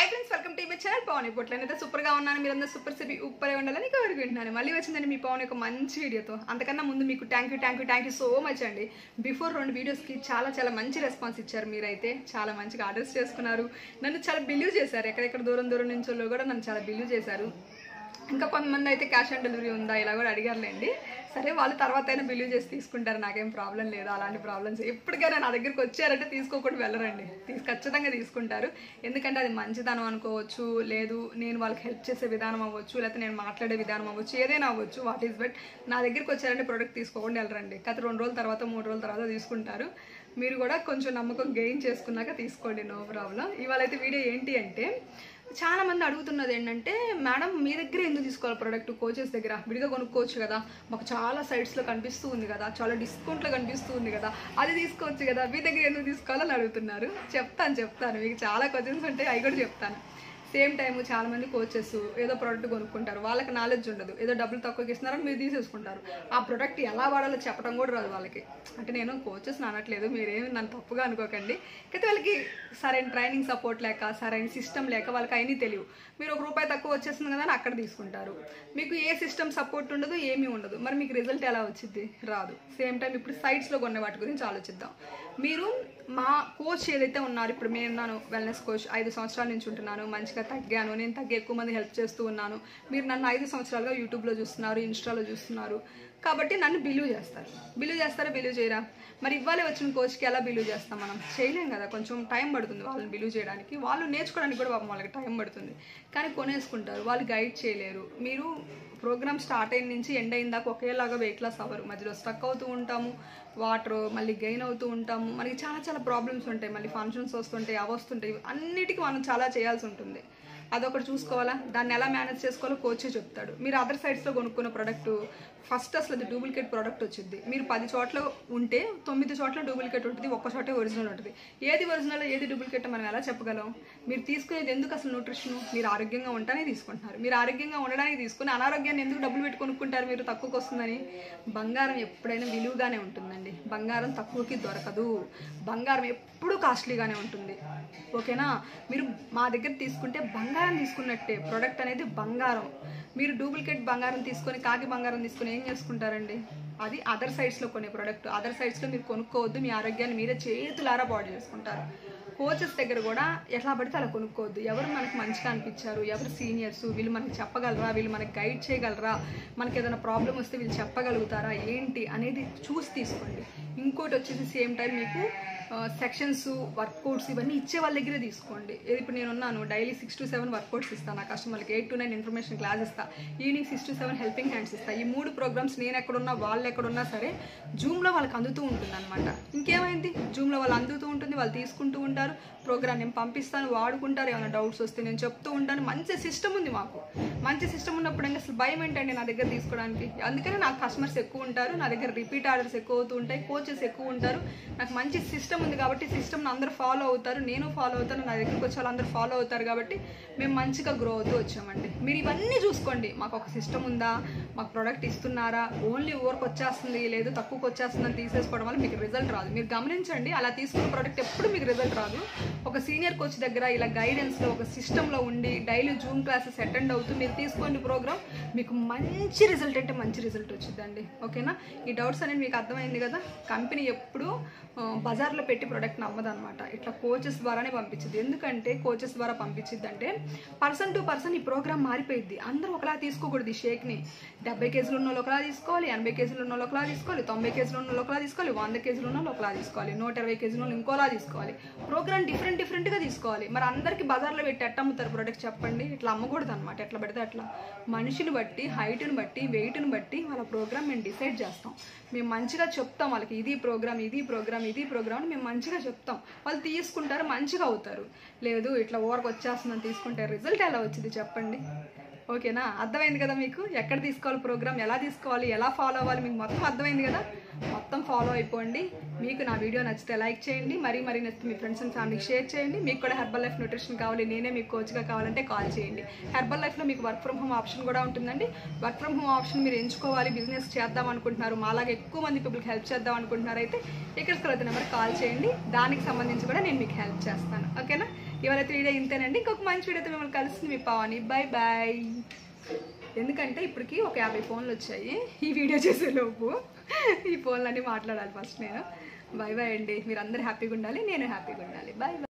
Hi friends, welcome to my channel Pavan. ఇప్పట్లనైతే సూపర్గా ఉన్నాను. మీరందరూ సూపర్ సిటీ ఉప్పరే ఉండాలని కోరుకుంటున్నాను. మళ్ళీ వచ్చిందండి మీ పవన్ ఒక మంచి వీడియోతో. అంతకన్నా ముందు మీకు థ్యాంక్ యూ సో మచ్ అండి. బిఫోర్ 2 వీడియోస్కి చాలా మంచి రెస్పాన్స్ ఇచ్చారు. మీరైతే చాలా మంచిగా ఆర్డర్స్ చేసుకున్నారు, నన్ను చాలా బిలీవ్ చేశారు. ఎక్కడెక్కడ దూరం నుంచి కూడా నన్ను చాలా బిలీవ్ చేశారు. ఇంకా కొంతమంది అయితే క్యాష్ ఆన్ డెలివరీ ఉందా ఇలా కూడా అడిగారులేండి. సరే, వాళ్ళు తర్వాత అయినా బిలీవ్ చేసి తీసుకుంటారు, నాకేం ప్రాబ్లం లేదు. అలాంటి ప్రాబ్లమ్స్ ఎప్పటికైనా నా దగ్గరికి వచ్చారంటే తీసుకోకుండా వెళ్ళరండి, ఖచ్చితంగా తీసుకుంటారు. ఎందుకంటే అది మంచిదనం అనుకోవచ్చు, లేదు నేను వాళ్ళకి హెల్ప్ చేసే విధానం అవ్వచ్చు, లేకపోతే నేను మాట్లాడే విధానం అవ్వచ్చు, ఏదైనా అవ్వచ్చు. వాట్ ఈస్ బట్ నా దగ్గరికి వచ్చారంటే ప్రోడక్ట్ తీసుకోకుండా వెళ్ళరండి. గత 2 రోజుల తర్వాత 3 రోజుల తర్వాత తీసుకుంటారు. మీరు కూడా కొంచెం నమ్మకం గెయిన్ చేసుకున్నాక తీసుకోండి, నో ప్రాబ్లం. ఇవాళ అయితే వీడియో ఏంటి అంటే, చాలా మంది అడుగుతున్నది ఏంటంటే, మేడం మీ దగ్గర ఎందుకు తీసుకోవాలి ప్రోడక్ట్, కోచెస్ దగ్గర విడిగా కొనుక్కోవచ్చు కదా, మాకు చాలా సైట్స్లో కనిపిస్తూ ఉంది కదా, చాలా డిస్కౌంట్లో కనిపిస్తూ ఉంది కదా, అది తీసుకోవచ్చు కదా, మీ దగ్గర ఎందుకు తీసుకోవాలని అడుగుతున్నారు. చెప్తాను మీకు చాలా క్వశ్చన్స్ ఉంటాయి, అవి కూడా చెప్తాను. సేమ్ టైం చాలా మంది కోచెస్ ఏదో ప్రోడక్ట్ కొనుక్కుంటారు, వాళ్ళకి నాలెడ్జ్ ఉండదు, ఏదో డబ్బులు తక్కువకి ఇస్తున్నారని మీరు తీసేసుకుంటారు. ఆ ప్రోడక్ట్ ఎలా వాడాలో చెప్పడం కూడా రాదు వాళ్ళకి. అంటే నేను కోచెస్ అనట్లేదు, మీరేమి నన్ను తప్పుగా అనుకోకండి. అయితే వాళ్ళకి సరైన ట్రైనింగ్ సపోర్ట్ లేక, సరైన సిస్టమ్ లేక వాళ్ళకి అయినా తెలియవు. మీరు ₹1 తక్కువ వచ్చేస్తుంది కదా అని అక్కడ తీసుకుంటారు. మీకు ఏ సిస్టమ్ సపోర్ట్ ఉండదు, ఏమీ ఉండదు. మరి మీకు రిజల్ట్ ఎలా వచ్చింది? రాదు. సేమ్ టైం ఇప్పుడు సైట్స్లో కొనే వాటి గురించి ఆలోచిద్దాం. మీరు మా కోచ్ ఏదైతే ఉన్నారు, ఇప్పుడు నేను ఉన్నాను వెల్నెస్ కోచ్, 5 సంవత్సరాల నుంచి ఉంటున్నాను, మంచిగా తగ్గాను, నేను తగ్గి ఎక్కువ మంది హెల్ప్ చేస్తూ ఉన్నాను. మీరు నన్ను 5 సంవత్సరాలుగా యూట్యూబ్లో చూస్తున్నారు, ఇన్స్టాలో చూస్తున్నారు, కాబట్టి నన్ను బిలీవ్ బిలీవ్ చేయరా? మరి ఇవ్వాలి వచ్చిన కోచ్కి ఎలా బిలీవ్ చేస్తాం? మనం చేయలేం కదా, కొంచెం టైం పడుతుంది వాళ్ళని బిలీవ్ చేయడానికి. వాళ్ళు నేర్చుకోవడానికి కూడా పాపం వాళ్ళకి టైం పడుతుంది, కానీ కొనేసుకుంటారు. వాళ్ళు గైడ్ చేయలేరు. మీరు ప్రోగ్రామ్ స్టార్ట్ అయిన నుంచి ఎండ్ అయిన దాకా ఒకేలాగా వెయిట్ లాస్ అవ్వరు. మధ్యలో స్టక్ అవుతూ ఉంటాము, వాటర్ మళ్ళీ గెయిన్ అవుతూ ఉంటాము, మనకి చాలా ప్రాబ్లమ్స్ ఉంటాయి, మళ్ళీ ఫంక్షన్స్ వస్తుంటాయి, అవి వస్తుంటాయి, అన్నిటికీ మనం చాలా చేయాల్సి ఉంటుంది. అదొకటి చూసుకోవాలా, దాన్ని ఎలా మేనేజ్ చేసుకోవాలో కోచే చెప్తాడు. మీరు అదర్ సైడ్స్లో కొనుక్కున్న ప్రోడక్ట్ ఫస్ట్ అసలు అది డూప్లికేట్ ప్రోడక్ట్ వచ్చింది. మీరు 10 చోట్ల ఉంటే 9 చోట్ల డూప్లికేట్ ఉంటుంది, ఒక్క చోటే ఒరిజినల్ ఉంటుంది. ఏది ఒరిజినల్ ఏది డూప్లికేట్ మనం ఎలా చెప్పగలం? మీరు తీసుకునేది ఎందుకు అసలు న్యూట్రిషన్? మీరు ఆరోగ్యంగా ఉండడానికి తీసుకుంటున్నారు. మీరు ఆరోగ్యంగా ఉండడానికి తీసుకుని అనారోగ్యాన్ని ఎందుకు డబ్బులు పెట్టి కొనుక్కుంటారు మీరు, తక్కువకి వస్తుందని? బంగారం ఎప్పుడైనా విలువగానే ఉంటుందండి, బంగారం తక్కువకి దొరకదు, బంగారం ఎప్పుడూ కాస్ట్లీగానే ఉంటుంది. ఓకేనా? మీరు మా దగ్గర తీసుకుంటే బంగారం తీసుకున్నట్టే, ప్రోడక్ట్ అనేది బంగారం. మీరు డూప్లికేట్ బంగారం తీసుకొని, కాకి బంగారం తీసుకొని ఏం చేసుకుంటారండి? అది అదర్ సైడ్స్లో కొనే ప్రోడక్ట్. అదర్ సైడ్స్లో మీరు కొనుక్కోవద్దు, మీ ఆరోగ్యాన్ని మీరే చేతులారా పాడు చేసుకుంటారు. కోచెస్ దగ్గర కూడా ఎట్లా పడితే అలా కొనుక్కోవద్దు. ఎవరు మనకు మంచిగా అనిపించారు, ఎవరు సీనియర్స్, వీళ్ళు మనకి చెప్పగలరా, వీళ్ళు మనకి గైడ్ చేయగలరా, మనకి ఏదైనా ప్రాబ్లం వస్తే వీళ్ళు చెప్పగలుగుతారా ఏంటి అనేది చూసి తీసుకోండి. ఇంకోటి వచ్చేసి సేమ్ టైం మీకు సెక్షన్స్, వర్కౌట్స్ ఇవన్నీ ఇచ్చే వాళ్ళ దగ్గరే తీసుకోండి. ఇప్పుడు నేను ఉన్నాను, డైలీ 6 to 7 వర్కౌట్స్ ఇస్తాను నా కస్టమర్కి, 8 to 9 ఇన్ఫర్మేషన్ క్లాస్ ఇస్తాను, ఈవినింగ్ 6 to 7 హెల్పింగ్ హ్యాండ్స్ ఇస్తాను. ఈ 3 ప్రోగ్రామ్స్ నేను ఎక్కడున్నా వాళ్ళు ఎక్కడున్నా సరే జూమ్లో వాళ్ళకి అందుతూ ఉంటుంది అనమాట. ఇంకేమైంది, జూమ్లో వాళ్ళు అందుతూ ఉంటుంది, వాళ్ళు తీసుకుంటూ ఉంటారు. ప్రోగ్రామ్ నేను పంపిస్తాను, వాడుకుంటారు. ఏమైనా డౌట్స్ వస్తే నేను చెప్తూ ఉంటాను. మంచి సిస్టమ్ ఉంది మాకు. మంచి సిస్టమ్ ఉన్నప్పుడు ఇంకా అసలు భయం ఏంటండి నా దగ్గర తీసుకోవడానికి? అందుకనే నాకు కస్టమర్స్ ఎక్కువ ఉంటారు, నా దగ్గర రిపీట్ ఆర్డర్స్ ఎక్కువ అవుతూ ఉంటాయి, కోచెస్ ఎక్కువ ఉంటారు. నాకు మంచి సిస్టమ్ ఉంది కాబట్టి సిస్టమ్ని అందరూ ఫాలో అవుతారు, నేను ఫాలో అవుతాను, నా దగ్గరికి వచ్చే వాళ్ళందరూ ఫాలో అవుతారు. కాబట్టి మేము మంచిగా గ్రో అవుతూ వచ్చామండి. మీరు ఇవన్నీ చూసుకోండి. మాకు ఒక సిస్టమ్ ఉందా, మాకు ప్రోడక్ట్ ఇస్తున్నారా, ఓన్లీ ఊరికి వచ్చేస్తుంది లేదు తక్కువకి వచ్చేస్తుందని తీసేసుకోవడం వల్ల మీకు రిజల్ట్ రాదు. మీరు గమనించండి, అలా తీసుకున్న ప్రోడక్ట్ ఎప్పుడు మీకు రిజల్ట్ రాదు. ఒక సీనియర్ కోచ్ దగ్గర ఇలా గైడెన్స్లో ఒక సిస్టంలో ఉండి డైలీ జూమ్ క్లాసెస్ అటెండ్ అవుతూ మీరు తీసుకోండి ప్రోగ్రామ్, మీకు మంచి రిజల్ట్ అంటే మంచి రిజల్ట్ వచ్చిందండి. ఓకేనా? ఈ డౌట్స్ అనేది మీకు అర్థమైంది కదా. కంపెనీ ఎప్పుడు బజార్లో పెట్టి ప్రోడక్ట్ని అమ్మదనమాట, ఇట్లా కోచెస్ ద్వారానే పంపించింది. ఎందుకంటే కోచెస్ ద్వారా పంపించింది అంటే పర్సన్ టు పర్సన్ ఈ ప్రోగ్రామ్ మారిపోయింది. అందరూ ఒకలా తీసుకోకూడదు. ఈ షేక్ని 70 కేజీలు ఉన్న వాళ్ళు ఒకలా తీసుకోవాలి, 80 కేజీలు ఉన్న వాళ్ళు ఒకలా తీసుకోవాలి, 90 కేజీలు ఉన్న వాళ్ళు ఒకలా తీసుకోవాలి, 100 కేజీలు ఉన్న వాళ్ళు ఒకలా తీసుకోవాలి, 120 కేజీలు ఉన్న ఇంకోలా తీసుకోవాలి. ప్రోగ్రామ్ డిఫరెంట్గా తీసుకోవాలి. మరి అందరికీ బజార్లో పెట్టి ఎట్ట అమ్ముతారు ప్రోడక్ట్ చెప్పండి? ఇట్లా అమ్మకూడదు అనమాట. ఎట్లా పెడితే అట్లా మనిషిని బట్టి, హైట్ని బట్టి, వెయిట్ని బట్టి వాళ్ళ ప్రోగ్రామ్ మేము డిసైడ్ చేస్తాం. మేము మంచిగా చెప్తాం వాళ్ళకి, ఇది ప్రోగ్రామ్ అని మేము మంచిగా చెప్తాం. వాళ్ళు తీసుకుంటారు, మంచిగా అవుతారు. లేదు ఇట్లా ఓవర్కి వచ్చేస్తుందని తీసుకుంటే రిజల్ట్ ఎలా వచ్చింది చెప్పండి? ఓకేనా? అర్థమైంది కదా మీకు, ఎక్కడ తీసుకోవాలి ప్రోగ్రామ్, ఎలా తీసుకోవాలి, ఎలా ఫాలో అవ్వాలి, మీకు మొత్తం అర్థమైంది కదా. మొత్తం ఫాలో అయిపోండి. మీకు నా వీడియో నచ్చితే లైక్ చేయండి, మరీ నచ్చితే మీ ఫ్రెండ్స్ అండ్ ఫ్యామిలీకి షేర్ చేయండి. మీకు కూడా హెర్బల్ లైఫ్ న్యూట్రిషన్ కావాలి, నేనే మీకు కోచ్గా కావాలంటే కాల్ చేయండి. హెర్బల్ లైఫ్లో మీకు వర్క్ ఫ్రమ్ హోమ్ ఆప్షన్ కూడా ఉంటుందండి. వర్క్ ఫ్రమ్ హోమ్ ఆప్షన్ మీరు ఎంచుకోవాలి, బిజినెస్ చేద్దాం అనుకుంటున్నారు, మాలాగా ఎక్కువ మంది పీపుల్కి హెల్ప్ చేద్దాం అనుకుంటున్నారు అయితే ఇక్కడ స్క్రోల్ నెంబర్ కాల్ చేయండి. దానికి సంబంధించి కూడా నేను మీకు హెల్ప్ చేస్తాను. ఓకేనా? ఇవాళ వీడియో ఇంతేనండి. ఇంకొక మంచి వీడియోతో మిమ్మల్ని కలుస్తుంది మీ పావని. Bye bye. ఎందుకంటే ఇప్పటికి ఒక 50 ఫోన్లు వచ్చాయి ఈ వీడియో చేసేలోపు. ఈ ఫోన్లన్నీ మాట్లాడాలి ఫస్ట్ నేను. బాయ్ బాయ్ అండి. మీరందరూ హ్యాపీగా ఉండాలి, నేను హ్యాపీగా ఉండాలి. Bye bye.